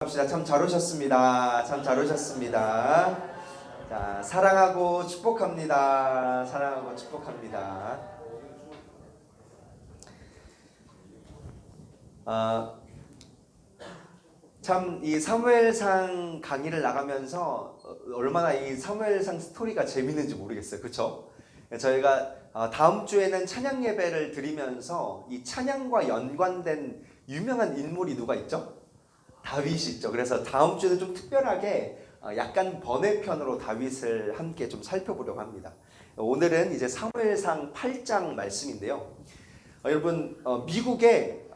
합시다. 참 잘 오셨습니다. 참 잘 오셨습니다. 자, 사랑하고 축복합니다. 사랑하고 축복합니다. 참 이 사무엘상 강의를 나가면서 얼마나 이 사무엘상 스토리가 재밌는지 모르겠어요. 그렇죠? 저희가 다음 주에는 찬양 예배를 드리면서 이 찬양과 연관된 유명한 인물이 누가 있죠? 다윗이 있죠. 그래서 다음 주에는 좀 특별하게 약간 번외편으로 다윗을 함께 좀 살펴보려고 합니다. 오늘은 이제 사무엘상 8장 말씀인데요. 여러분 미국의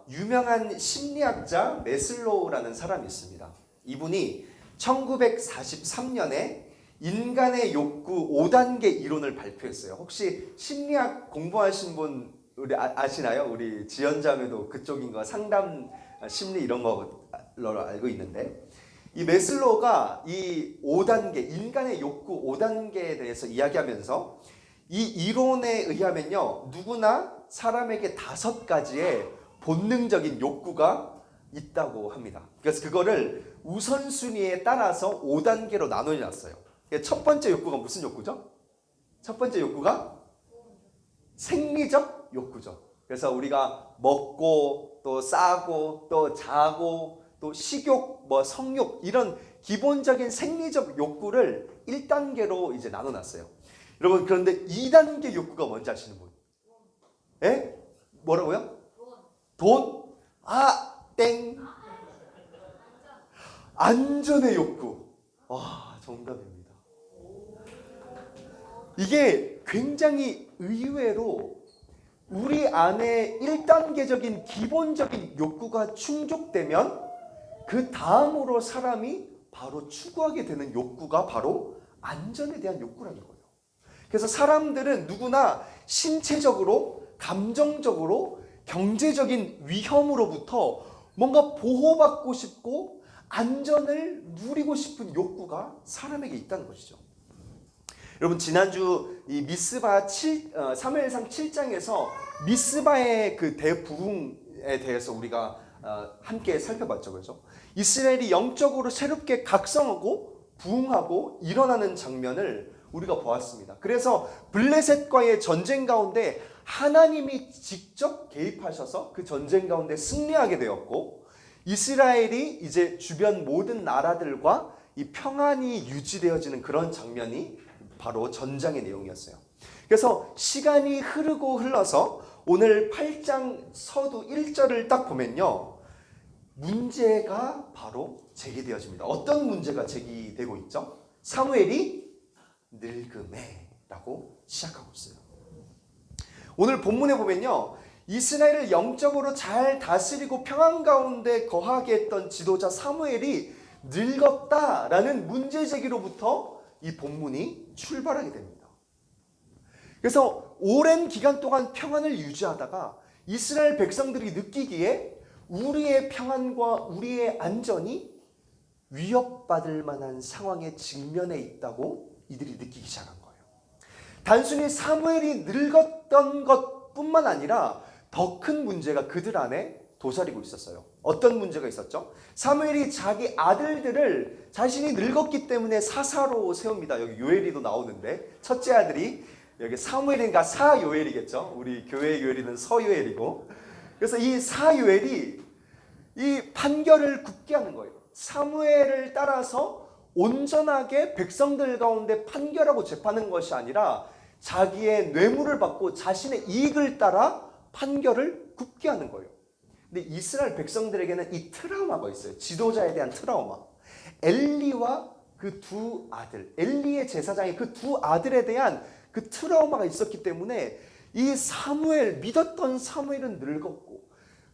유명한 심리학자 메슬로우라는 사람이 있습니다. 이분이 1943년에 인간의 욕구 5단계 이론을 발표했어요. 혹시 심리학 공부하신 분 우리 아시나요? 우리 지연자매도 그쪽인 거 상담 심리 이런 걸로 알고 있는데, 이 메슬로우가 이 5단계 인간의 욕구 5단계에 대해서 이야기하면서 이 이론에 의하면요, 누구나 사람에게 5가지의 본능적인 욕구가 있다고 합니다. 그래서 그거를 우선순위에 따라서 5단계로 나눠놨어요. 첫 번째 욕구가 무슨 욕구죠? 첫 번째 욕구가 생리적 욕구죠. 그래서 우리가 먹고 또 싸고 또 자고 또 식욕, 성욕 이런 기본적인 생리적 욕구를 1단계로 이제 나눠놨어요. 여러분, 그런데 2단계 욕구가 뭔지 아시는 분? 예? 뭐라고요? 돈? 땡. 안전의 욕구. 와, 정답입니다. 이게 굉장히 의외로 우리 안에 1단계적인 기본적인 욕구가 충족되면 그 다음으로 사람이 바로 추구하게 되는 욕구가 바로 안전에 대한 욕구라는 거예요. 그래서 사람들은 누구나 신체적으로, 감정적으로, 경제적인 위험으로부터 뭔가 보호받고 싶고 안전을 누리고 싶은 욕구가 사람에게 있다는 것이죠. 여러분, 지난주 이 미스바 사무엘상 7장에서 미스바의 그 대부흥에 대해서 우리가 함께 살펴봤죠. 그렇죠? 이스라엘이 영적으로 새롭게 각성하고 부흥하고 일어나는 장면을 우리가 보았습니다. 그래서 블레셋과의 전쟁 가운데 하나님이 직접 개입하셔서 그 전쟁 가운데 승리하게 되었고, 이스라엘이 이제 주변 모든 나라들과 이 평안이 유지되어지는 그런 장면이 바로 전장의 내용이었어요. 그래서 시간이 흐르고 흘러서 오늘 8장 서두 1절을 딱 보면요, 문제가 바로 제기되어집니다. 어떤 문제가 제기되고 있죠? 사무엘이 늙음에 라고 시작하고 있어요. 오늘 본문에 보면요, 이스라엘을 영적으로 잘 다스리고 평안 가운데 거하게 했던 지도자 사무엘이 늙었다라는 문제 제기로부터 이 본문이 출발하게 됩니다. 그래서 오랜 기간 동안 평안을 유지하다가 이스라엘 백성들이 느끼기에 우리의 평안과 우리의 안전이 위협받을 만한 상황에 직면해 있다고 이들이 느끼기 시작한 거예요. 단순히 사무엘이 늙었던 것뿐만 아니라 더 큰 문제가 그들 안에 도사리고 있었어요. 어떤 문제가 있었죠? 사무엘이 자기 아들들을 자신이 늙었기 때문에 사사로 세웁니다. 여기 요엘이도 나오는데, 첫째 아들이 여기 사무엘인가 사요엘이겠죠. 우리 교회 요엘이는 서요엘이고, 그래서 이 사요엘이 이 판결을 굽게 하는 거예요. 사무엘을 따라서 온전하게 백성들 가운데 판결하고 재판하는 것이 아니라 자기의 뇌물을 받고 자신의 이익을 따라 판결을 굽게 하는 거예요. 근데 이스라엘 백성들에게는 이 트라우마가 있어요. 지도자에 대한 트라우마. 엘리와 그 두 아들, 엘리의 제사장의 그 두 아들에 대한 그 트라우마가 있었기 때문에 이 사무엘, 믿었던 사무엘은 늙었고,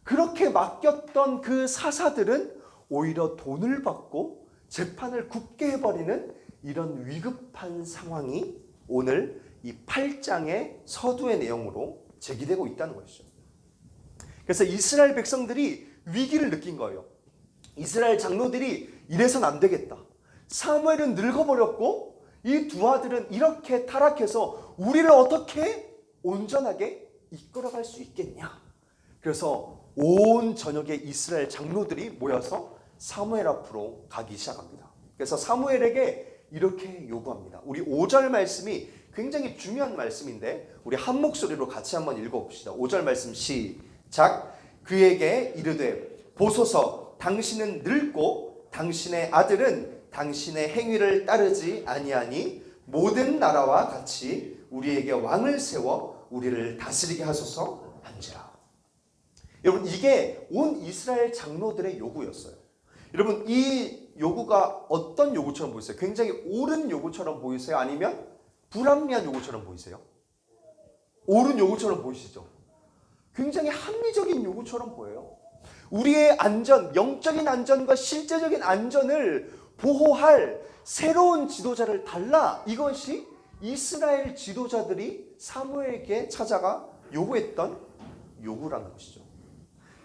그렇게 맡겼던 그 사사들은 오히려 돈을 받고 재판을 굽게 해버리는 이런 위급한 상황이 오늘 이 8장의 서두의 내용으로 제기되고 있다는 것이죠. 그래서 이스라엘 백성들이 위기를 느낀 거예요. 이스라엘 장로들이 이래선 안 되겠다. 사무엘은 늙어버렸고 이 두 아들은 이렇게 타락해서 우리를 어떻게 온전하게 이끌어갈 수 있겠냐. 그래서 온 전역의 이스라엘 장로들이 모여서 사무엘 앞으로 가기 시작합니다. 그래서 사무엘에게 이렇게 요구합니다. 우리 5절 말씀이 굉장히 중요한 말씀인데 우리 한 목소리로 같이 한번 읽어봅시다. 5절 말씀 시작. 그에게 이르되 보소서 당신은 늙고 당신의 아들은 당신의 행위를 따르지 아니하니 모든 나라와 같이 우리에게 왕을 세워 우리를 다스리게 하소서 한지라. 여러분 이게 온 이스라엘 장로들의 요구였어요. 여러분 이 요구가 어떤 요구처럼 보이세요? 굉장히 옳은 요구처럼 보이세요? 아니면 불합리한 요구처럼 보이세요? 옳은 요구처럼 보이시죠? 굉장히 합리적인 요구처럼 보여요. 우리의 안전, 영적인 안전과 실제적인 안전을 보호할 새로운 지도자를 달라. 이것이 이스라엘 지도자들이 사무엘에게 찾아가 요구했던 요구라는 것이죠.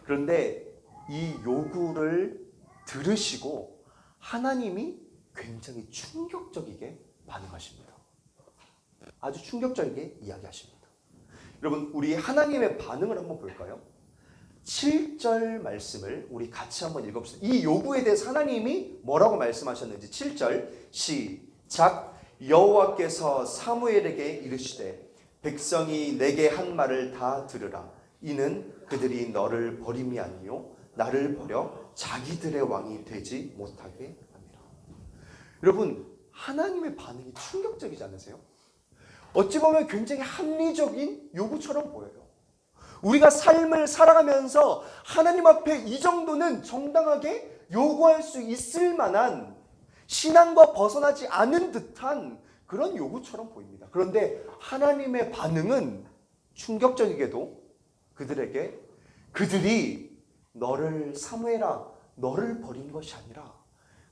그런데 이 요구를 들으시고 하나님이 굉장히 충격적이게 반응하십니다. 아주 충격적이게 이야기하십니다. 여러분 우리 하나님의 반응을 한번 볼까요? 7절 말씀을 우리 같이 한번 읽어봅시다. 이 요구에 대해서 하나님이 뭐라고 말씀하셨는지 7절 시작. 여호와께서 사무엘에게 이르시되 백성이 내게 한 말을 다 들으라. 이는 그들이 너를 버림이 아니요 나를 버려 자기들의 왕이 되지 못하게 합니다. 여러분 하나님의 반응이 충격적이지 않으세요? 어찌 보면 굉장히 합리적인 요구처럼 보여요. 우리가 삶을 살아가면서 하나님 앞에 이 정도는 정당하게 요구할 수 있을 만한 신앙과 벗어나지 않은 듯한 그런 요구처럼 보입니다. 그런데 하나님의 반응은 충격적이게도 그들이 너를 사무엘아 너를 버린 것이 아니라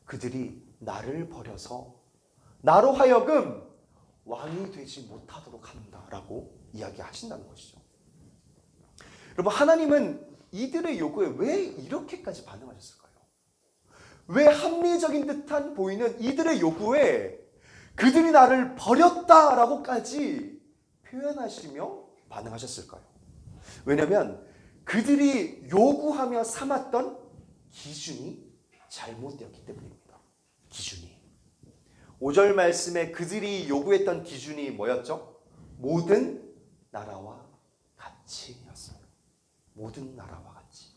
그들이 나를 버려서 나로 하여금 왕이 되지 못하도록 한다라고 이야기하신다는 것이죠. 여러분 하나님은 이들의 요구에 왜 이렇게까지 반응하셨을까요? 왜 합리적인 듯한 보이는 이들의 요구에 그들이 나를 버렸다라고까지 표현하시며 반응하셨을까요? 왜냐하면 그들이 요구하며 삼았던 기준이 잘못되었기 때문입니다. 기준이. 5절 말씀에 그들이 요구했던 기준이 뭐였죠? 모든 나라와 같이였어요. 모든 나라와 같이.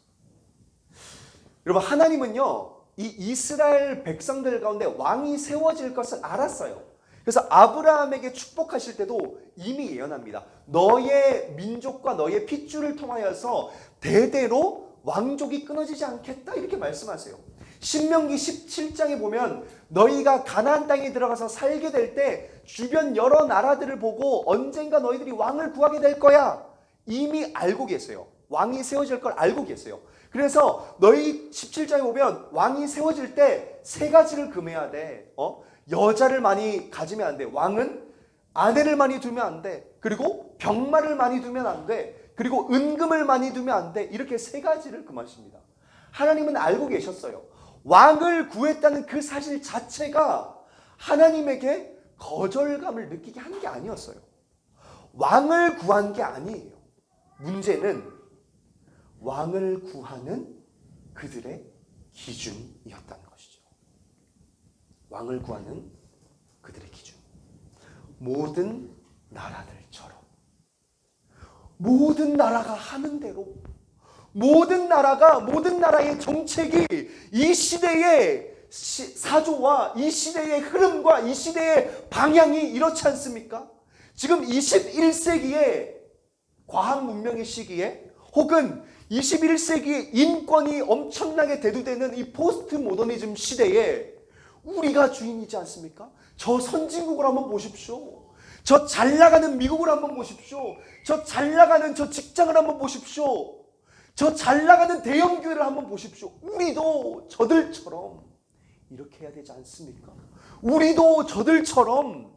여러분 하나님은요 이 이스라엘 백성들 가운데 왕이 세워질 것을 알았어요. 그래서 아브라함에게 축복하실 때도 이미 예언합니다. 너의 민족과 너의 핏줄을 통하여서 대대로 왕족이 끊어지지 않겠다 이렇게 말씀하세요. 신명기 17장에 보면 너희가 가나안 땅에 들어가서 살게 될 때 주변 여러 나라들을 보고 언젠가 너희들이 왕을 구하게 될 거야. 이미 알고 계세요. 왕이 세워질 걸 알고 계세요. 그래서 너희 17장에 보면 왕이 세워질 때 세 가지를 금해야 돼. 여자를 많이 가지면 안 돼. 왕은 아내를 많이 두면 안 돼. 그리고 병마를 많이 두면 안 돼. 그리고 은금을 많이 두면 안 돼. 이렇게 세 가지를 금하십니다. 하나님은 알고 계셨어요. 왕을 구했다는 그 사실 자체가 하나님에게 거절감을 느끼게 한 게 아니었어요. 왕을 구한 게 아니에요. 문제는 왕을 구하는 그들의 기준이었다는 것이죠. 왕을 구하는 그들의 기준. 모든 나라들처럼 모든 나라가 하는 대로 모든 나라의 정책이 이 시대의 사조와 이 시대의 흐름과 이 시대의 방향이 이렇지 않습니까? 지금 21세기의 과학 문명의 시기에 혹은 21세기 인권이 엄청나게 대두되는 이 포스트 모더니즘 시대에 우리가 주인이지 않습니까? 저 선진국을 한번 보십시오. 저 잘나가는 미국을 한번 보십시오. 저 잘나가는 저 직장을 한번 보십시오. 저 잘나가는 대형교회를 한번 보십시오. 우리도 저들처럼 이렇게 해야 되지 않습니까? 우리도 저들처럼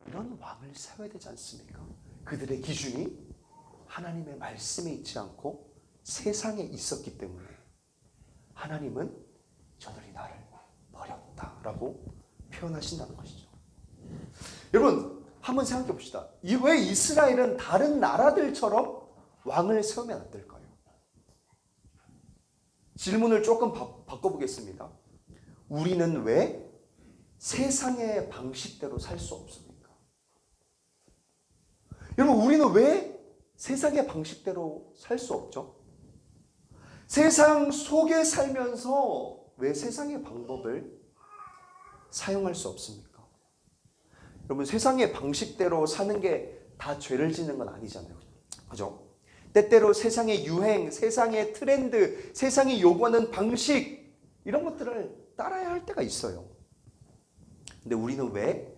이런 왕을 세워야 되지 않습니까? 그들의 기준이 하나님의 말씀에 있지 않고 세상에 있었기 때문에 하나님은 저들이 나를 버렸다라고 표현하신다는 것이죠. 여러분 한번 생각해 봅시다. 왜 이스라엘은 다른 나라들처럼 왕을 세우면 안 될까요? 질문을 조금 바꿔보겠습니다. 우리는 왜 세상의 방식대로 살 수 없습니까? 여러분, 우리는 왜 세상의 방식대로 살 수 없죠? 세상 속에 살면서 왜 세상의 방법을 사용할 수 없습니까? 여러분, 세상의 방식대로 사는 게 다 죄를 짓는 건 아니잖아요. 그죠? 때때로 세상의 유행, 세상의 트렌드, 세상이 요구하는 방식, 이런 것들을 따라야 할 때가 있어요. 근데 우리는 왜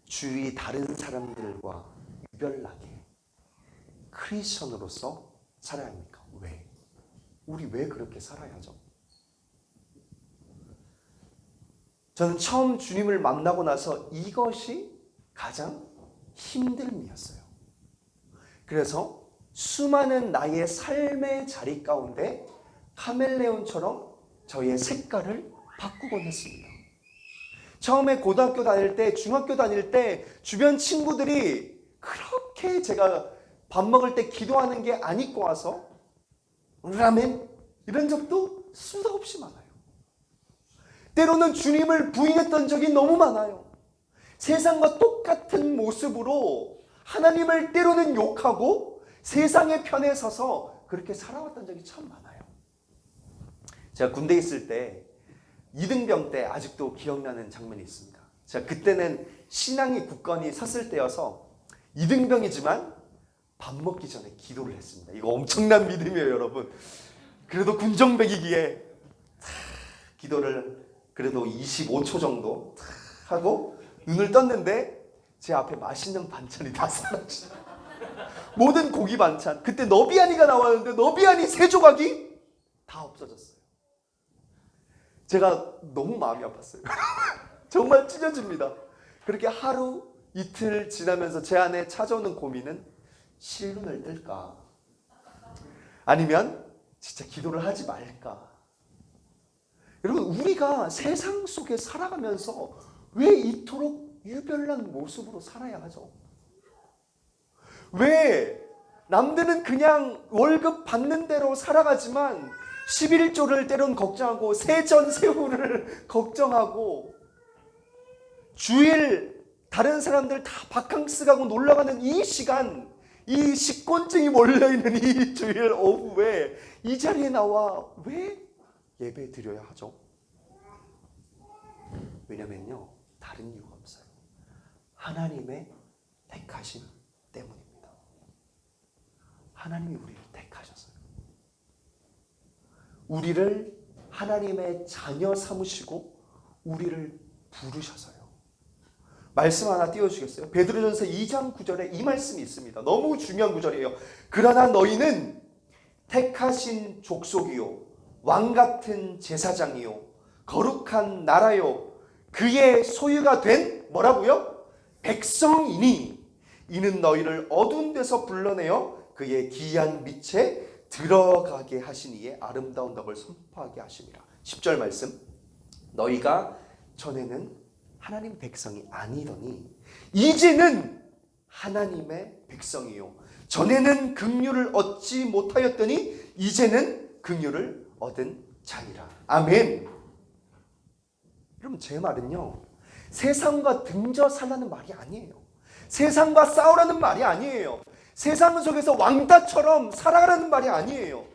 주위 다른 사람들과 유별나게 크리스천으로서 살아야 합니까? 왜? 우리 왜 그렇게 살아야 하죠? 저는 처음 주님을 만나고 나서 이것이 가장 힘듦이었어요. 그래서 수많은 나의 삶의 자리 가운데 카멜레온처럼 저의 색깔을 바꾸곤 했습니다. 처음에 고등학교 다닐 때, 중학교 다닐 때 주변 친구들이 그렇게 제가 밥 먹을 때 기도하는 게 안 입고 와서 라멘 이런 적도 수도 없이 많아요. 때로는 주님을 부인했던 적이 너무 많아요. 세상과 똑같은 모습으로 하나님을 때로는 욕하고 세상의 편에 서서 그렇게 살아왔던 적이 참 많아요. 제가 군대에 있을 때 이등병 때 아직도 기억나는 장면이 있습니다. 제가 그때는 신앙이 굳건히 섰을 때여서 이등병이지만 밥 먹기 전에 기도를 했습니다. 이거 엄청난 믿음이에요, 여러분. 그래도 군정백이기에 기도를 그래도 25초 정도 하고 눈을 떴는데 제 앞에 맛있는 반찬이 다 사라지죠. 모든 고기 반찬. 그때 너비아니가 나왔는데 너비아니 3조각이 다 없어졌어요. 제가 너무 마음이 아팠어요. 정말 찢어집니다. 그렇게 하루 이틀 지나면서 제 안에 찾아오는 고민은 실눈을 뜰까? 아니면 진짜 기도를 하지 말까? 여러분, 우리가 세상 속에 살아가면서 왜 이토록 유별난 모습으로 살아야 하죠? 왜 남들은 그냥 월급 받는 대로 살아가지만 11조를 때론 걱정하고 세전세후를 걱정하고 주일 다른 사람들 다 바캉스 가고 놀러가는 이 시간, 이 식곤증이 몰려있는 이 주일 오후에 이 자리에 나와 왜 예배 드려야 하죠? 왜냐면요, 다른 이유가 없어요. 하나님의 택하심 때문입니다. 하나님이 우리를 택하셨어요. 우리를 하나님의 자녀 삼으시고 우리를 부르셔서요. 말씀 하나 띄워주시겠어요? 베드로전서 2장 9절에 이 말씀이 있습니다. 너무 중요한 구절이에요. 그러나 너희는 택하신 족속이요 왕같은 제사장이요 거룩한 나라요 그의 소유가 된 뭐라고요? 백성이니 이는 너희를 어두운 데서 불러내어 그의 기이한 빛에 들어가게 하시니에 아름다운 덕을 선포하게 하심이라. 10절 말씀. 너희가 전에는 하나님 백성이 아니더니 이제는 하나님의 백성이요 전에는 긍휼을 얻지 못하였더니 이제는 긍휼을 얻은 자니라. 아멘. 여러분, 제 말은요, 세상과 등져 살라는 말이 아니에요. 세상과 싸우라는 말이 아니에요. 세상 속에서 왕따처럼 살아가라는 말이 아니에요.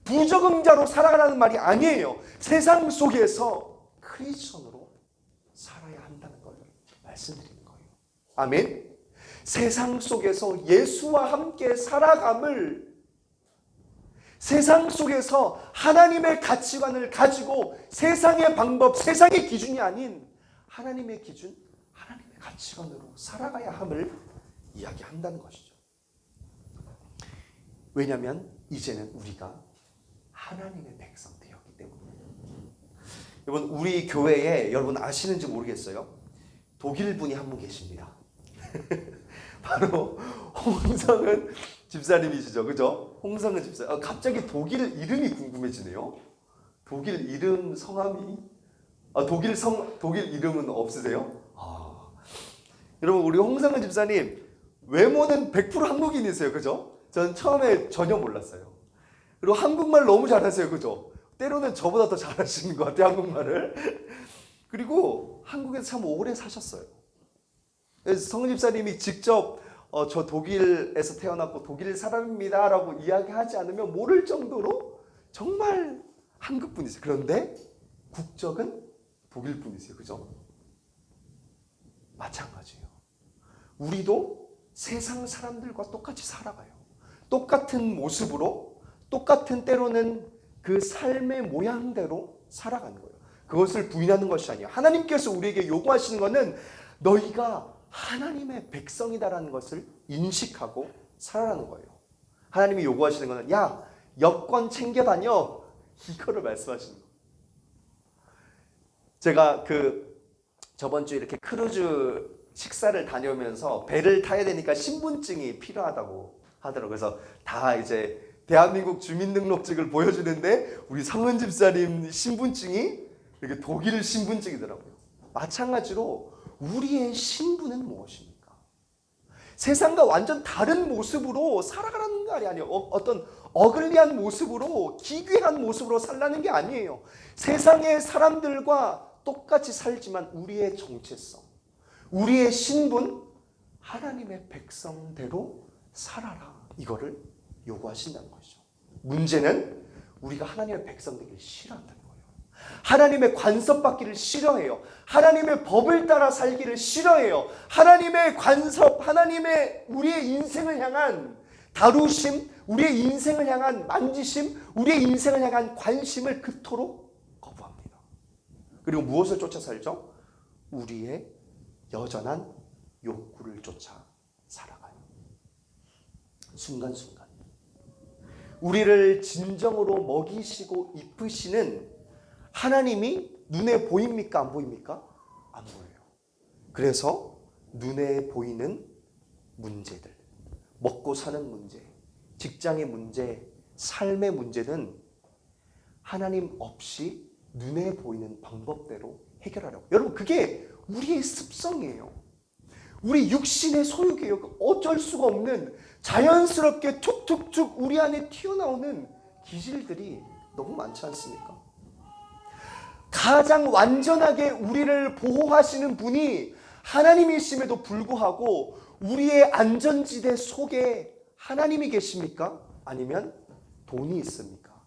부적응자로 살아가라는 말이 아니에요. 세상 속에서 크리스천으로 살아야 한다는 걸 말씀드리는 거예요. 아멘. 세상 속에서 예수와 함께 살아감을, 세상 속에서 하나님의 가치관을 가지고 세상의 방법, 세상의 기준이 아닌 하나님의 기준, 하나님의 가치관으로 살아가야 함을 이야기한다는 것이죠. 왜냐하면 이제는 우리가 하나님의 백성 되었기 때문입니다. 여러분, 우리 교회에 여러분 아시는지 모르겠어요. 독일 분이 한 분 계십니다. 바로 홍성은 집사님이시죠, 그죠? 홍성은 집사. 갑자기 독일 이름이 궁금해지네요. 독일 이름 성함이 독일 이름은 없으세요? 여러분, 우리 홍성은 집사님 외모는 100% 한국인이세요, 그죠? 전 처음에 전혀 몰랐어요. 그리고 한국말 너무 잘하세요, 그죠? 때로는 저보다 더 잘하시는 것 같아요, 한국말을. 그리고 한국에서 참 오래 사셨어요. 그래서 성은 집사님이 직접 저 독일에서 태어났고 독일 사람입니다 라고 이야기하지 않으면 모를 정도로 정말 한국 분이세요. 그런데 국적은 독일 분이세요. 그죠? 마찬가지예요. 우리도 세상 사람들과 똑같이 살아가요. 똑같은 모습으로, 똑같은 때로는 그 삶의 모양대로 살아가는 거예요. 그것을 부인하는 것이 아니에요. 하나님께서 우리에게 요구하시는 것은 너희가 하나님의 백성이다라는 것을 인식하고 살아가는 거예요. 하나님이 요구하시는 것은 야, 여권 챙겨 다녀. 이거를 말씀하시는 거예요. 제가 저번 주에 이렇게 크루즈 식사를 다녀오면서 배를 타야 되니까 신분증이 필요하다고 하더라고요. 그래서 다 이제 대한민국 주민등록증을 보여주는데 우리 성은 집사님 신분증이 이렇게 독일 신분증이더라고요. 마찬가지로 우리의 신분은 무엇입니까? 세상과 완전 다른 모습으로 살아가라는 게 아니에요. 어떤 어글리한 모습으로, 기괴한 모습으로 살라는 게 아니에요. 세상의 사람들과 똑같이 살지만 우리의 정체성, 우리의 신분, 하나님의 백성대로 살아라. 이거를 요구하신다는 것이죠. 문제는 우리가 하나님의 백성 되기를 싫어한다는 거예요. 하나님의 관섭받기를 싫어해요. 하나님의 법을 따라 살기를 싫어해요. 하나님의 관섭, 하나님의 우리의 인생을 향한 다루심, 우리의 인생을 향한 만지심, 우리의 인생을 향한 관심을 그토록 거부합니다. 그리고 무엇을 쫓아 살죠? 우리의 여전한 욕구를 쫓아 살아가요. 순간순간. 우리를 진정으로 먹이시고 입으시는 하나님이 눈에 보입니까? 안 보입니까? 안 보여요. 그래서 눈에 보이는 문제들, 먹고 사는 문제, 직장의 문제, 삶의 문제는 하나님 없이 눈에 보이는 방법대로 해결하려고. 여러분, 그게 우리의 습성이에요. 우리 육신의 소욕이에요. 어쩔 수가 없는 자연스럽게 툭툭툭 우리 안에 튀어나오는 기질들이 너무 많지 않습니까? 가장 완전하게 우리를 보호하시는 분이 하나님이심에도 불구하고 우리의 안전지대 속에 하나님이 계십니까? 아니면 돈이 있습니까?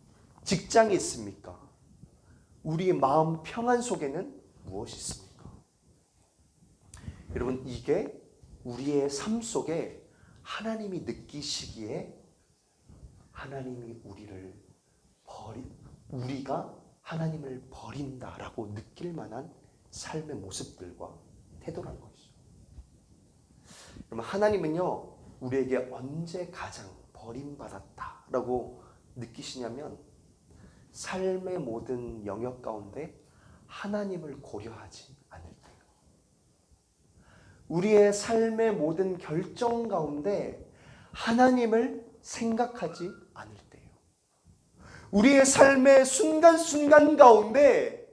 직장이 있습니까? 우리의 마음 평안 속에는 무엇이 있습니까? 여러분, 이게 우리의 삶 속에 하나님이 느끼시기에 하나님이 우리가 하나님을 버린다라고 느낄 만한 삶의 모습들과 태도라는 것이죠. 그러면 하나님은요, 우리에게 언제 가장 버림받았다라고 느끼시냐면 삶의 모든 영역 가운데 하나님을 고려하지 않을 때요. 우리의 삶의 모든 결정 가운데 하나님을 생각하지 않을 때요. 우리의 삶의 순간순간 가운데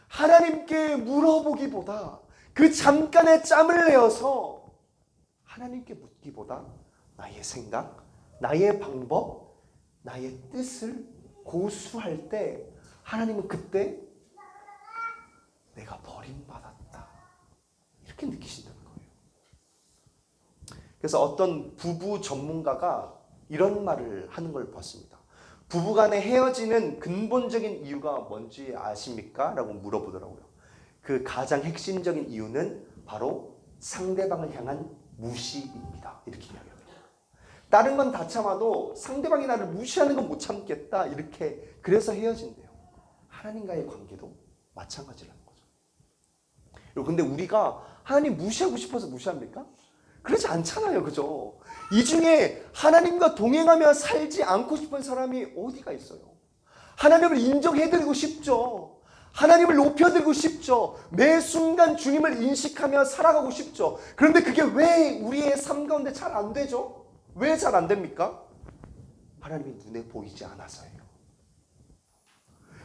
하나님께 물어보기보다 그 잠깐의 짬을 내어서 하나님께 묻기보다 나의 생각, 나의 방법, 나의 뜻을 고수할 때 하나님은 그때 내가 버림받았다 이렇게 느끼신다는 거예요. 그래서 어떤 부부 전문가가 이런 말을 하는 걸 봤습니다. 부부간에 헤어지는 근본적인 이유가 뭔지 아십니까? 라고 물어보더라고요. 그 가장 핵심적인 이유는 바로 상대방을 향한 무시입니다. 이렇게 이야기합니다. 다른 건 다 참아도 상대방이 나를 무시하는 건 못 참겠다. 이렇게 그래서 헤어진대요. 하나님과의 관계도 마찬가지라는 거죠. 근데 우리가 하나님 무시하고 싶어서 무시합니까? 그렇지 않잖아요. 그죠? 이 중에 하나님과 동행하며 살지 않고 싶은 사람이 어디가 있어요? 하나님을 인정해드리고 싶죠. 하나님을 높여드리고 싶죠. 매 순간 주님을 인식하며 살아가고 싶죠. 그런데 그게 왜 우리의 삶 가운데 잘 안 되죠? 왜 잘 안 됩니까? 하나님이 눈에 보이지 않아서예요.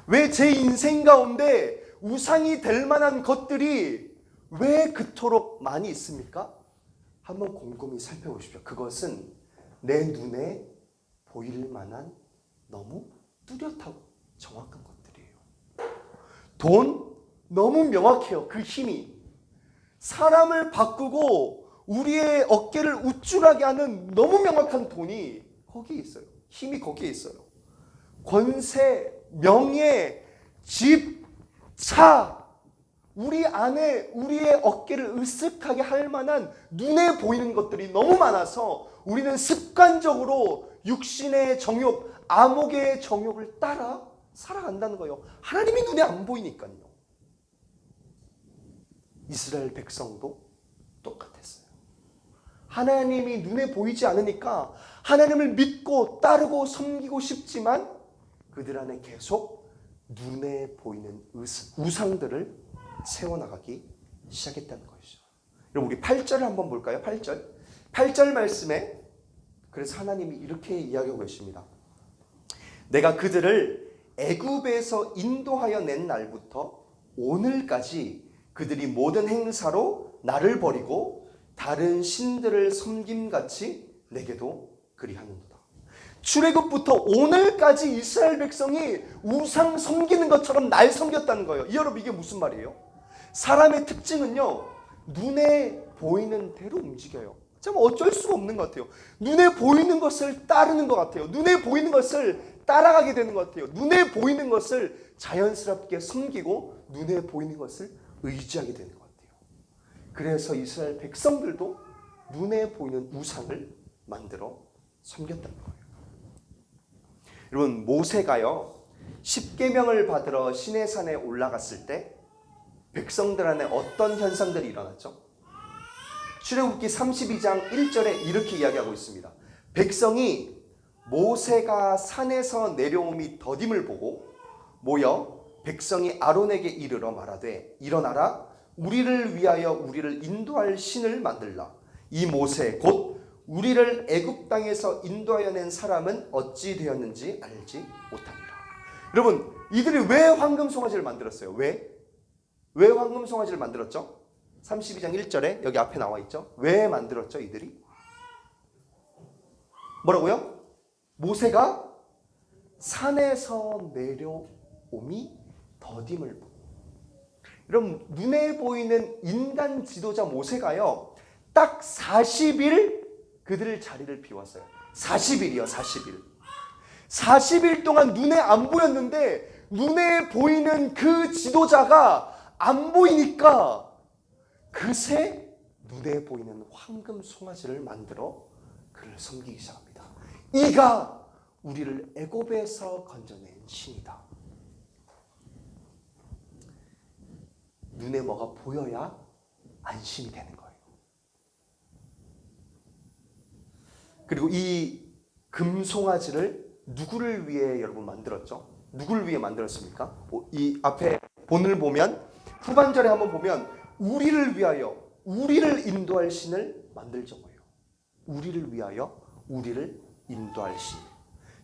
왜 제 인생 가운데 우상이 될 만한 것들이 왜 그토록 많이 있습니까? 한번 곰곰이 살펴보십시오. 그것은 내 눈에 보일 만한 너무 뚜렷하고 정확한 것들이에요. 돈 너무 명확해요. 그 힘이 사람을 바꾸고 우리의 어깨를 우쭐하게 하는 너무 명확한 돈이 거기에 있어요. 힘이 거기에 있어요. 권세, 명예, 집, 차, 우리 안에 우리의 어깨를 으쓱하게 할 만한 눈에 보이는 것들이 너무 많아서 우리는 습관적으로 육신의 정욕, 암흑의 정욕을 따라 살아간다는 거예요. 하나님이 눈에 안 보이니까요. 이스라엘 백성도 똑같았어요. 하나님이 눈에 보이지 않으니까 하나님을 믿고 따르고 섬기고 싶지만 그들 안에 계속 눈에 보이는 우상들을 세워나가기 시작했다는 것이죠. 여러분 우리 8절을 한번 볼까요? 8절 말씀에 그래서 하나님이 이렇게 이야기하고 계십니다. 내가 그들을 애굽에서 인도하여 낸 날부터 오늘까지 그들이 모든 행사로 나를 버리고 다른 신들을 섬김같이 내게도 그리하는도다. 출애굽부터 오늘까지 이스라엘 백성이 우상 섬기는 것처럼 날 섬겼다는 거예요. 여러분 이게 무슨 말이에요? 사람의 특징은요, 눈에 보이는 대로 움직여요. 참 어쩔 수가 없는 것 같아요. 눈에 보이는 것을 따르는 것 같아요. 눈에 보이는 것을 따라가게 되는 것 같아요. 눈에 보이는 것을 자연스럽게 섬기고 눈에 보이는 것을 의지하게 되는 것 같아요. 그래서 이스라엘 백성들도 눈에 보이는 우상을 만들어 섬겼다는 거예요. 여러분 모세가요 10계명을 받으러 시내산에 올라갔을 때 백성들 안에 어떤 현상들이 일어났죠? 출애굽기 32장 1절에 이렇게 이야기하고 있습니다. 백성이 모세가 산에서 내려옴이 더딤을 보고 모여 백성이 아론에게 이르러 말하되 일어나라 우리를 위하여 우리를 인도할 신을 만들라. 이 모세 곧 우리를 애굽 땅에서 인도하여 낸 사람은 어찌 되었는지 알지 못하니라. 여러분 이들이 왜 황금 송아지를 만들었어요? 왜 황금 송아지를 만들었죠? 32장 1절에 여기 앞에 나와 있죠. 왜 만들었죠 이들이? 뭐라고요? 모세가 산에서 내려옴이 더딤을 보고. 여러분 눈에 보이는 인간 지도자 모세가요 딱 40일 그들의 자리를 비웠어요. 40일이요 40일. 40일 동안 눈에 안 보였는데 눈에 보이는 그 지도자가 안 보이니까 그새 눈에 보이는 황금 송아지를 만들어 그를 섬기기 시작합니다. 이가 우리를 애굽에서 건져낸 신이다. 눈에 뭐가 보여야 안심이 되는 거예요. 그리고 이 금송아지를 누구를 위해 여러분 만들었죠? 누구를 위해 만들었습니까? 이 앞에 본을 보면 후반절에 한번 보면 우리를 위하여 우리를 인도할 신을 만들죠. 우리를 위하여 우리를 인도할 신.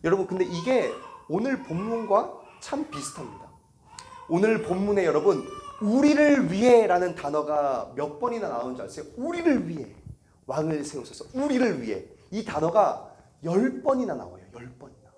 여러분 근데 이게 오늘 본문과 참 비슷합니다. 오늘 본문에 여러분 우리를 위해라는 단어가 몇 번이나 나오는 줄 아세요? 우리를 위해 왕을 세우소서. 우리를 위해 이 단어가 10번이나 나와요. 10번이나.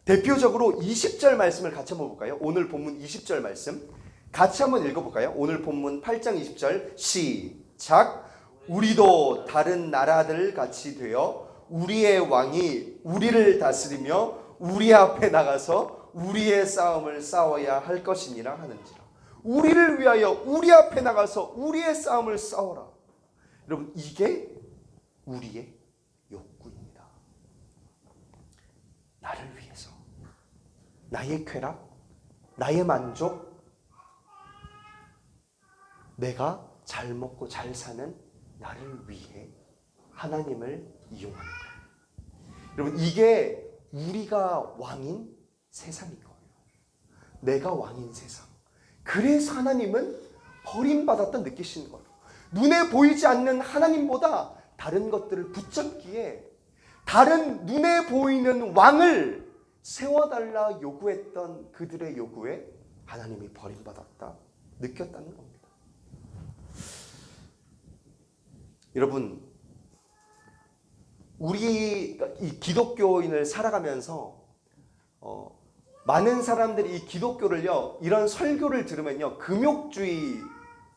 대표적으로 20절 말씀을 같이 한번 볼까요? 오늘 본문 20절 말씀 같이 한번 읽어볼까요? 오늘 본문 8장 20절 시작. 우리도 다른 나라들 같이 되어 우리의 왕이 우리를 다스리며 우리 앞에 나가서 우리의 싸움을 싸워야 할 것이니라 하는지라. 우리를 위하여 우리 앞에 나가서 우리의 싸움을 싸워라. 여러분 이게 우리의 욕구입니다. 나를 위해서 나의 쾌락, 나의 만족, 내가 잘 먹고 잘 사는 나를 위해 하나님을 이용하는 거예요. 여러분 이게 우리가 왕인 세상인 거예요. 내가 왕인 세상. 그래서 하나님은 버림받았다 느끼시는 거예요. 눈에 보이지 않는 하나님보다 다른 것들을 붙잡기에 다른 눈에 보이는 왕을 세워달라 요구했던 그들의 요구에 하나님이 버림받았다 느꼈다는 겁니다. 여러분 우리 이 기독교인을 살아가면서 많은 사람들이 이 기독교를요, 이런 설교를 들으면요,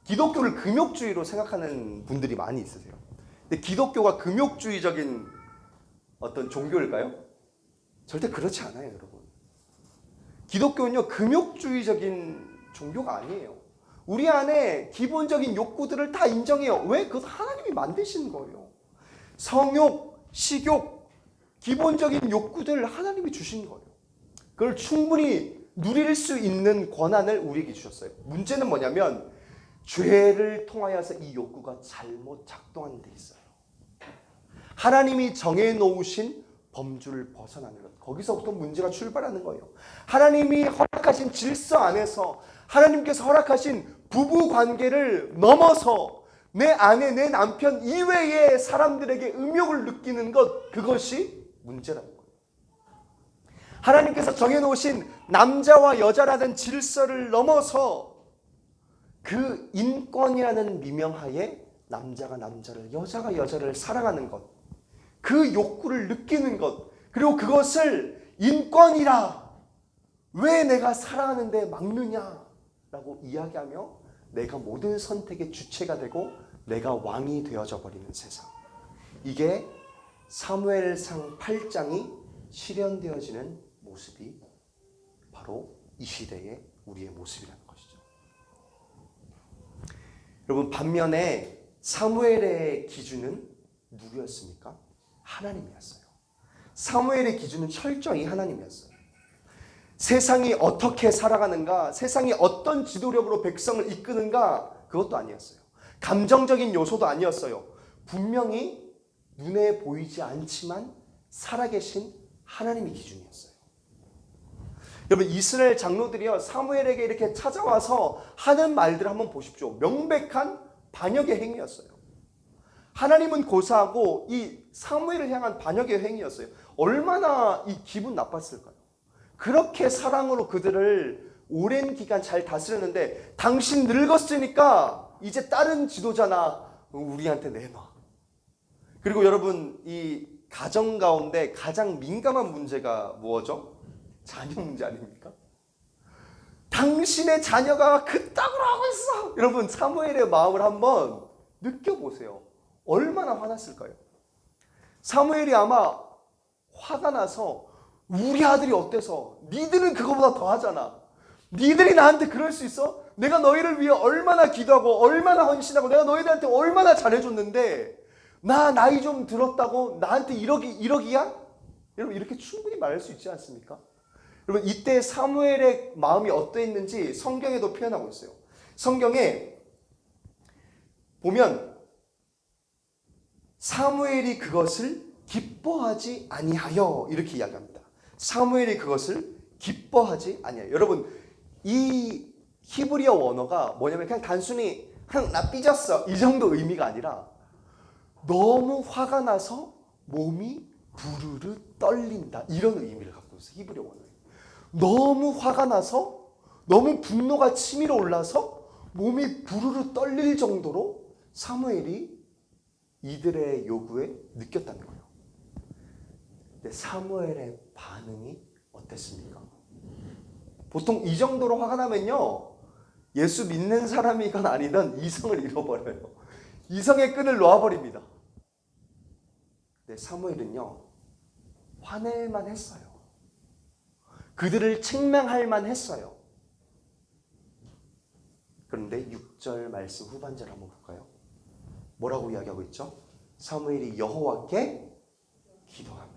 기독교를 금욕주의로 생각하는 분들이 많이 있으세요. 근데 기독교가 금욕주의적인 어떤 종교일까요? 절대 그렇지 않아요, 여러분. 기독교는요, 금욕주의적인 종교가 아니에요. 우리 안에 기본적인 욕구들을 다 인정해요. 왜? 그것도 하나님이 만드신 거예요. 성욕, 식욕, 기본적인 욕구들 하나님이 주신 거예요. 그걸 충분히 누릴 수 있는 권한을 우리에게 주셨어요. 문제는 뭐냐면 죄를 통하여서 이 욕구가 잘못 작동하는 데 있어요. 하나님이 정해놓으신 범주를 벗어나는 것, 거기서부터 문제가 출발하는 거예요. 하나님이 허락하신 질서 안에서 하나님께서 허락하신 부부 관계를 넘어서 내 아내, 내 남편 이외의 사람들에게 음욕을 느끼는 것, 그것이 문제라는 거예요. 하나님께서 정해놓으신 남자와 여자라는 질서를 넘어서 그 인권이라는 미명하에 남자가 남자를, 여자가 여자를 사랑하는 것, 그 욕구를 느끼는 것, 그리고 그것을 인권이라 왜 내가 사랑하는데 막느냐라고 이야기하며 내가 모든 선택의 주체가 되고 내가 왕이 되어져 버리는 세상. 이게 사무엘상 8장이 실현되어지는 모습이 바로 이 시대의 우리의 모습이라는 것이죠. 여러분, 반면에 사무엘의 기준은 누구였습니까? 하나님이었어요. 사무엘의 기준은 철저히 하나님이었어요. 세상이 어떻게 살아가는가, 세상이 어떤 지도력으로 백성을 이끄는가, 그것도 아니었어요. 감정적인 요소도 아니었어요. 분명히 눈에 보이지 않지만 살아계신 하나님의 기준이었어요. 여러분, 이스라엘 장로들이요, 사무엘에게 이렇게 찾아와서 하는 말들을 한번 보십시오. 명백한 반역의 행위였어요. 하나님은 고사하고 이 사무엘을 향한 반역의 행위였어요. 얼마나 이 기분 나빴을까요? 그렇게 사랑으로 그들을 오랜 기간 잘 다스렸는데 당신 늙었으니까 이제 다른 지도자나 우리한테 내놔. 그리고 여러분, 이 가정 가운데 가장 민감한 문제가 뭐죠? 자녀 문제 아닙니까? 당신의 자녀가 그따구로 하고 있어. 여러분, 사무엘의 마음을 한번 느껴보세요. 얼마나 화났을까요? 사무엘이 아마 화가 나서 우리 아들이 어때서? 니들은 그거보다 더 하잖아. 니들이 나한테 그럴 수 있어? 내가 너희를 위해 얼마나 기도하고 얼마나 헌신하고 내가 너희들한테 얼마나 잘해줬는데 나 나이 좀 들었다고 나한테 이러기야? 여러분, 이렇게 충분히 말할 수 있지 않습니까? 여러분, 이때 사무엘의 마음이 어떠했는지 성경에도 표현하고 있어요. 성경에 보면 사무엘이 그것을 기뻐하지 아니하여 이렇게 이야기합니다. 사무엘이 그것을 기뻐하지 아니하여. 여러분, 이 히브리어 원어가 뭐냐면 그냥 단순히 그냥 나 삐졌어 이 정도 의미가 아니라 너무 화가 나서 몸이 부르르 떨린다, 이런 의미를 갖고 있어요. 히브리어 원어에 너무 화가 나서 너무 분노가 치밀어 올라서 몸이 부르르 떨릴 정도로 사무엘이 이들의 요구에 느꼈다는 거예요. 근데 사무엘의 반응이 어땠습니까? 보통 이 정도로 화가 나면요, 예수 믿는 사람이건 아니든 이성을 잃어버려요. 이성의 끈을 놓아버립니다. 근데 사무엘은요, 화낼만 했어요. 그들을 책망할 만 했어요. 그런데 6절 말씀 후반절 한번 볼까요? 뭐라고 이야기하고 있죠? 사무엘이 여호와께 기도하며.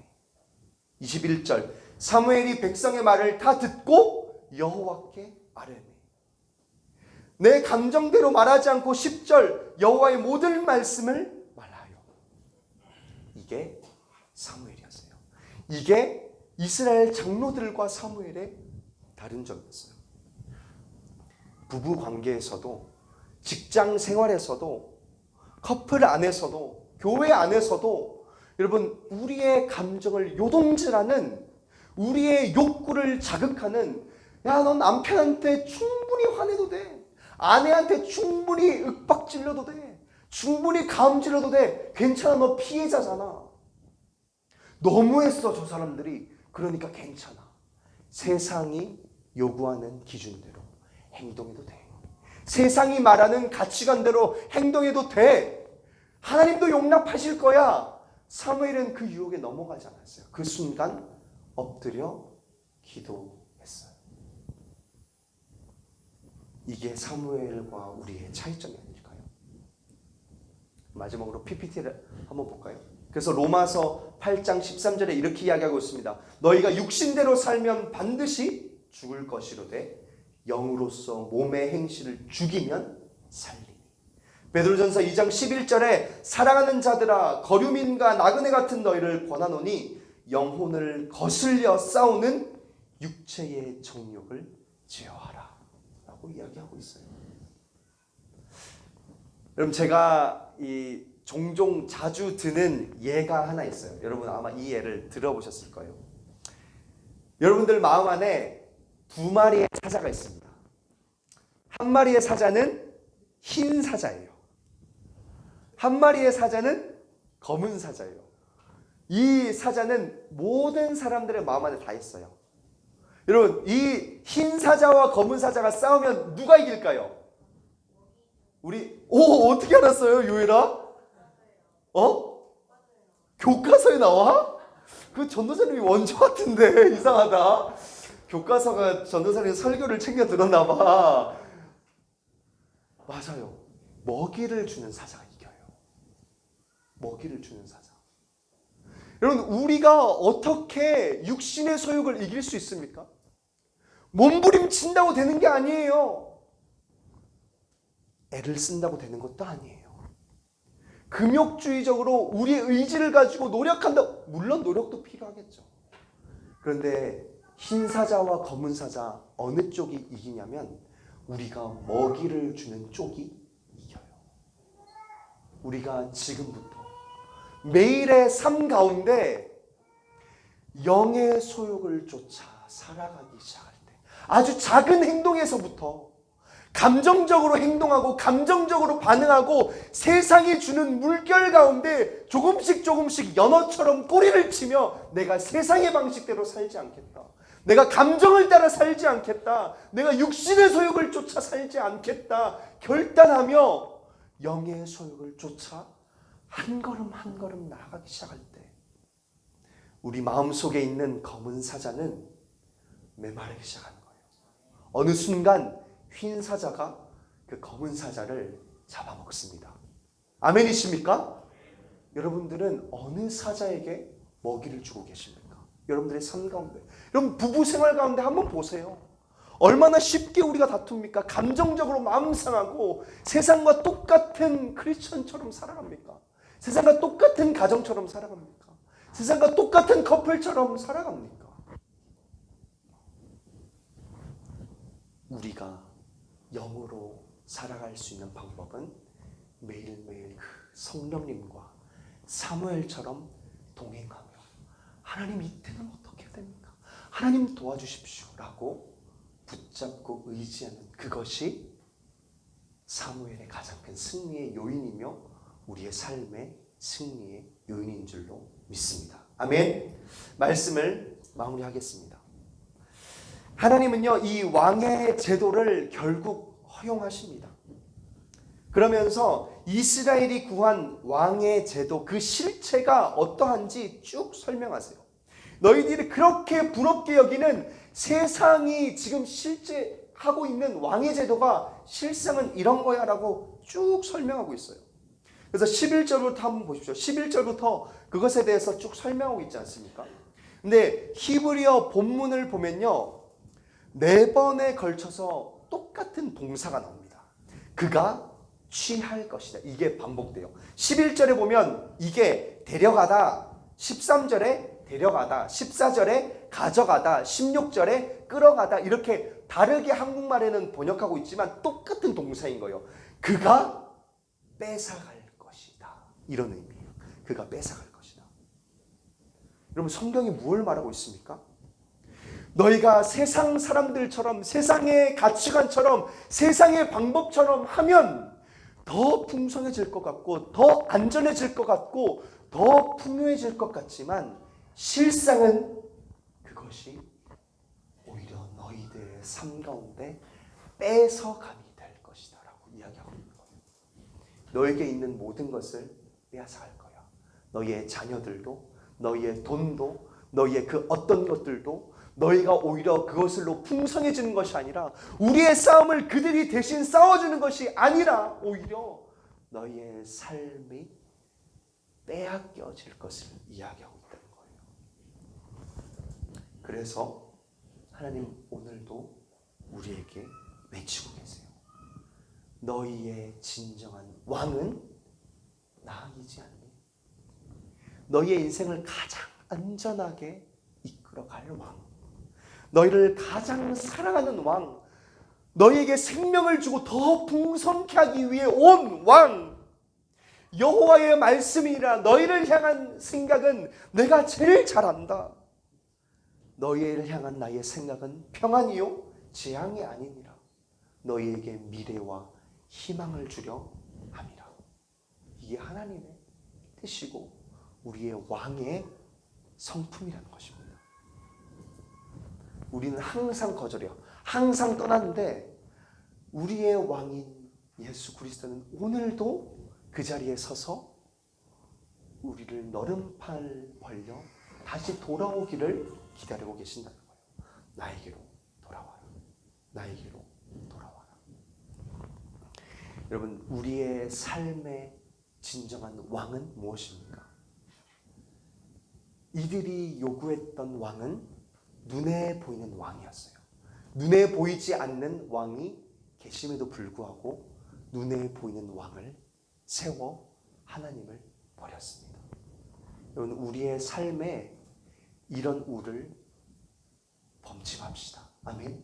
21절, 사무엘이 백성의 말을 다 듣고 여호와께 아뢰매. 내 감정대로 말하지 않고 10절, 여호와의 모든 말씀을 말하여. 이게 사무엘이었어요. 이게 이스라엘 장로들과 사무엘의 다른 점이었어요. 부부 관계에서도, 직장 생활에서도, 커플 안에서도, 교회 안에서도 여러분, 우리의 감정을 요동질하는, 우리의 욕구를 자극하는, 야, 넌 남편한테 충분히 화내도 돼. 아내한테 충분히 윽박질러도 돼. 충분히 감질러도 돼. 괜찮아, 너 피해자잖아. 너무했어, 저 사람들이. 그러니까 괜찮아. 세상이 요구하는 기준대로 행동해도 돼. 세상이 말하는 가치관대로 행동해도 돼. 하나님도 용납하실 거야. 사무엘은 그 유혹에 넘어가지 않았어요. 그 순간 엎드려 기도했어요. 이게 사무엘과 우리의 차이점이 아닐까요? 마지막으로 PPT를 한번 볼까요? 그래서 로마서 8장 13절에 이렇게 이야기하고 있습니다. 너희가 육신대로 살면 반드시 죽을 것이로되 영으로서 몸의 행실을 죽이면 살리니. 베드로전서 2장 11절에 사랑하는 자들아 거류민과 나그네 같은 너희를 권하노니 영혼을 거슬려 싸우는 육체의 정욕을 제어하라 라고 이야기하고 있어요. 여러분, 제가 종종 자주 드는 예가 하나 있어요. 여러분 아마 이 예를 들어보셨을 거예요. 여러분들 마음 안에 두 마리의 사자가 있습니다. 한 마리의 사자는 흰 사자예요. 한 마리의 사자는 검은 사자예요. 이 사자는 모든 사람들의 마음 안에 다 있어요. 여러분, 이 흰 사자와 검은 사자가 싸우면 누가 이길까요? 어떻게 알았어요, 요엘아? 교과서에 나와? 그 전도사님이 원조 같은데 이상하다. 교과서가 전도사님 설교를 챙겨 들었나 봐. 맞아요. 먹이를 주는 사자가 이겨요. 먹이를 주는 사자. 여러분, 우리가 어떻게 육신의 소욕을 이길 수 있습니까? 몸부림친다고 되는 게 아니에요. 애를 쓴다고 되는 것도 아니에요. 금욕주의적으로 우리의 의지를 가지고 노력한다. 물론 노력도 필요하겠죠. 그런데 흰 사자와 검은 사자 어느 쪽이 이기냐면 우리가 먹이를 주는 쪽이 이겨요. 우리가 지금부터 매일의 삶 가운데 영의 소욕을 쫓아 살아가기 시작할 때 아주 작은 행동에서부터 감정적으로 행동하고 감정적으로 반응하고 세상이 주는 물결 가운데 조금씩 연어처럼 꼬리를 치며 내가 세상의 방식대로 살지 않겠다. 내가 감정을 따라 살지 않겠다. 내가 육신의 소욕을 쫓아 살지 않겠다. 결단하며 영의 소욕을 쫓아 한 걸음 한 걸음 나아가기 시작할 때 우리 마음속에 있는 검은 사자는 메마르기 시작하는 거예요. 어느 순간 흰 사자가 그 검은 사자를 잡아먹습니다. 아멘이십니까? 여러분들은 어느 사자에게 먹이를 주고 계십니까? 여러분들의 삶 가운데. 여러분 부부 생활 가운데 한번 보세요. 얼마나 쉽게 우리가 다툽니까? 감정적으로 마음 상하고 세상과 똑같은 크리스천처럼 살아갑니까? 세상과 똑같은 가정처럼 살아갑니까? 세상과 똑같은 커플처럼 살아갑니까? 우리가 영으로 살아갈 수 있는 방법은 매일매일 그 성령님과 사무엘처럼 동행하며 하나님 이때는 어떻게 됩니까? 하나님 도와주십시오 라고 붙잡고 의지하는 그것이 사무엘의 가장 큰 승리의 요인이며 우리의 삶의 승리의 요인인 줄로 믿습니다. 아멘. 말씀을 마무리하겠습니다. 하나님은요, 이 왕의 제도를 결국 허용하십니다. 그러면서 이스라엘이 구한 왕의 제도, 그 실체가 어떠한지 쭉 설명하세요. 너희들이 그렇게 부럽게 여기는 세상이 지금 실제 하고 있는 왕의 제도가 실상은 이런 거야 라고 쭉 설명하고 있어요. 그래서 11절부터 한번 보십시오. 11절부터 그것에 대해서 쭉 설명하고 있지 않습니까? 근데 히브리어 본문을 보면요, 4번에 걸쳐서 똑같은 동사가 나옵니다. 그가 취할 것이다. 이게 반복돼요. 11절에 보면 이게 데려가다, 13절에 데려가다, 14절에 가져가다, 16절에 끌어가다, 이렇게 다르게 한국말에는 번역하고 있지만 똑같은 동사인 거예요. 그가 뺏어갈 것이다. 이런 의미예요. 그가 뺏어갈 것이다. 여러분, 성경이 무엇을 말하고 있습니까? 너희가 세상 사람들처럼, 세상의 가치관처럼, 세상의 방법처럼 하면 더 풍성해질 것 같고, 더 안전해질 것 같고, 더 풍요해질 것 같지만 실상은 그것이 삶 가운데 뺏어감이 될 것이다 라고 이야기하고 있는 거예요. 너에게 있는 모든 것을 빼앗아갈 거야. 너희의 자녀들도, 너희의 돈도, 너희의 그 어떤 것들도 너희가 오히려 그것으로 풍성해지는 것이 아니라, 우리의 싸움을 그들이 대신 싸워주는 것이 아니라 오히려 너희의 삶이 빼앗겨질 것을 이야기하고 있다는 거예요. 그래서 하나님 오늘도 우리에게 외치고 계세요. 너희의 진정한 왕은 나이지 않니? 너희의 인생을 가장 안전하게 이끌어갈 왕, 너희를 가장 사랑하는 왕, 너희에게 생명을 주고 더 풍성케 하기 위해 온 왕, 여호와의 말씀이라. 너희를 향한 생각은 내가 제일 잘 안다. 너희를 향한 나의 생각은 평안이요 재앙이 아니니라. 너희에게 미래와 희망을 주려 함이라. 이게 하나님의 뜻이고 우리의 왕의 성품이라는 것입니다. 우리는 항상 거절해요. 항상 떠났는데 우리의 왕인 예수 그리스도는 오늘도 그 자리에 서서 우리를 너른팔 벌려 다시 돌아오기를 기다리고 계신다는 거예요. 나에게로 돌아와라. 나에게로 돌아와라. 여러분, 우리의 삶의 진정한 왕은 무엇입니까? 이들이 요구했던 왕은 눈에 보이는 왕이었어요. 눈에 보이지 않는 왕이 계심에도 불구하고 눈에 보이는 왕을 세워 하나님을 버렸습니다. 여러분, 우리의 삶에 이런 우를 범침합시다. 아멘.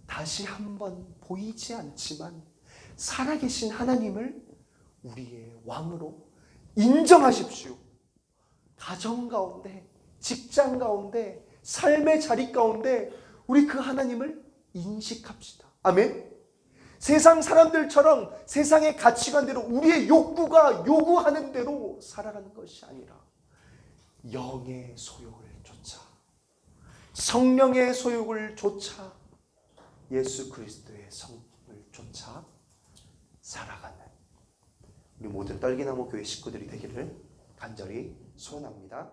다시 한번 보이지 않지만 살아계신 하나님을 우리의 왕으로 인정하십시오. 가정 가운데, 직장 가운데, 삶의 자리 가운데 우리 그 하나님을 인식합시다. 아멘. 세상 사람들처럼 세상의 가치관대로 우리의 욕구가 요구하는 대로 살아가는 것이 아니라 영의 소욕을 쫓아, 성령의 소욕을 쫓아, 예수 그리스도의 성품을 쫓아 살아가는 우리 모든 떨기나무 교회 식구들이 되기를 간절히 소원합니다.